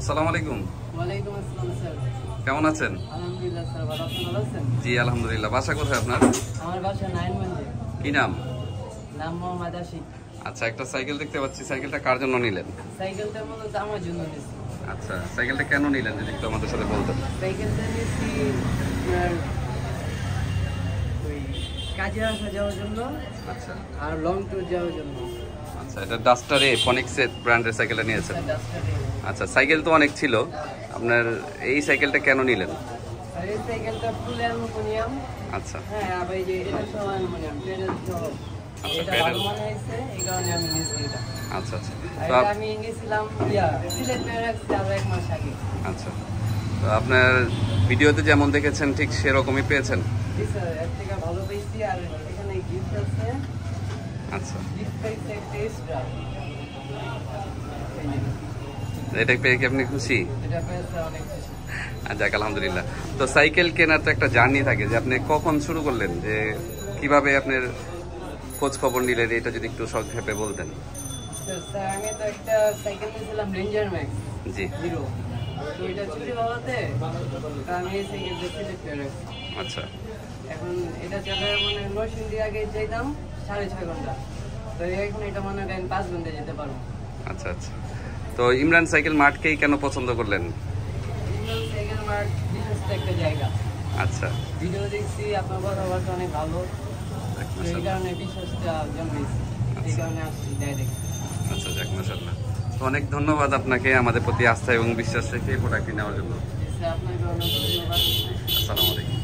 আসসালামু আলাইকুম। ওয়ালাইকুম আসসালাম স্যার। কেমন আছেন? আলহামদুলিল্লাহ স্যার, ভালো আছেন? ভালো আছেন? জি আলহামদুলিল্লাহ। বাসা কোথায় আপনার? আমার বাসা নারায়ণগঞ্জে। কি নাম? নাম মোহাম্মদ আশিক। আচ্ছা, একটা সাইকেল দেখতে পাচ্ছি, সাইকেলটা কার জন্য নিলেন? সাইকেলটা মূলত আমার জন্য নিয়েছি। আচ্ছা, সাইকেলটা কেন নিলেন যদি একটু আমাদের সাথে বলতেন? সাইকেলটা নিয়েছি আপনার ওই কাজে আসা যাওয়ার জন্য। আচ্ছা আর লং ট্যুর যাওয়ার জন্য। আচ্ছা, এটা ডাস্টারে ফনিক্সের ব্র্যান্ডের সাইকেলটা নিয়েছেন? আচ্ছা, সাইকেল তো অনেক ছিল, আপনার এই সাইকেলটা কেন নিলেন? আর এই সাইকেলটা ফুল অ্যালুমিনিয়াম। আচ্ছা হ্যাঁ, আবার এই যে এটা সহ অ্যালুমিনিয়াম, পেডেল সহ। আচ্ছা, এটা ভালো মনে হয়েছে, এই কারণে আমি নিয়েছি এটা। আচ্ছা আচ্ছা আর তো এটা আমি গেছিলাম সিলেট পেয়ে রাখছি আরো 1 মাস আগে। আচ্ছা, তো আপনার ভিডিওতে যেমন দেখেছেন ঠিক সেরকমই পেয়েছেন? জি স্যার, এর থেকে ভালো পেয়েছি। আর এখানে গিফট আছে। আচ্ছা, গিফট পাইছে একটা এক্সট্রা। এটা পেয়ে কি আপনি খুশি? এটা পেয়েছে অনেক খুশি। যাক আলহামদুলিল্লাহ। তো সাইকেল কেনার তো একটা জার্নি থাকে, যে আপনি কখন শুরু করলেন, যে কিভাবে আপনার খোঁজ খবর নিলেন, এটা যদি একটু সংক্ষেপে বলতেন। স্যার, আমি তো একটা সাইকেল নিয়েছিলাম রেঞ্জার ম্যাক্স জি হিরো। তো এটা চুরি হওয়াতে আমি এই সাইকেলটা সিলেক্ট করে রাখছি। আচ্ছা এখন এটা চলে মানে নরসিংদী আগে যেতাম 6.5 ঘন্টা। তো এখন এটা মনে করেন 5 ঘন্টা যেতে পারবো। আচ্ছা আচ্ছা, তো ইমরান সাইকেল মার্টকেই কেন পছন্দ করলেন? ইন্ডিয়ান সাইকেল মার্ট বিশ্বস্ত একটা জায়গা। আচ্ছা, ভিডিও দেখছি, আপনার কথাবার্তা অনেক ভালো। তো এই কারণে বিশ্বাসটা জন্মেছি, এই কারণে আসছি ডাইরেক্ট। আচ্ছা যাক মাশাআল্লাহ। তো অনেক ধন্যবাদ আপনাকে আমাদের প্রতি আস্থা এবং বিশ্বাস রেখে প্রোডাক্টটি নেওয়ার জন্য। আপনাকে অনেক ধন্যবাদ। আসসালামু আলাইকুম।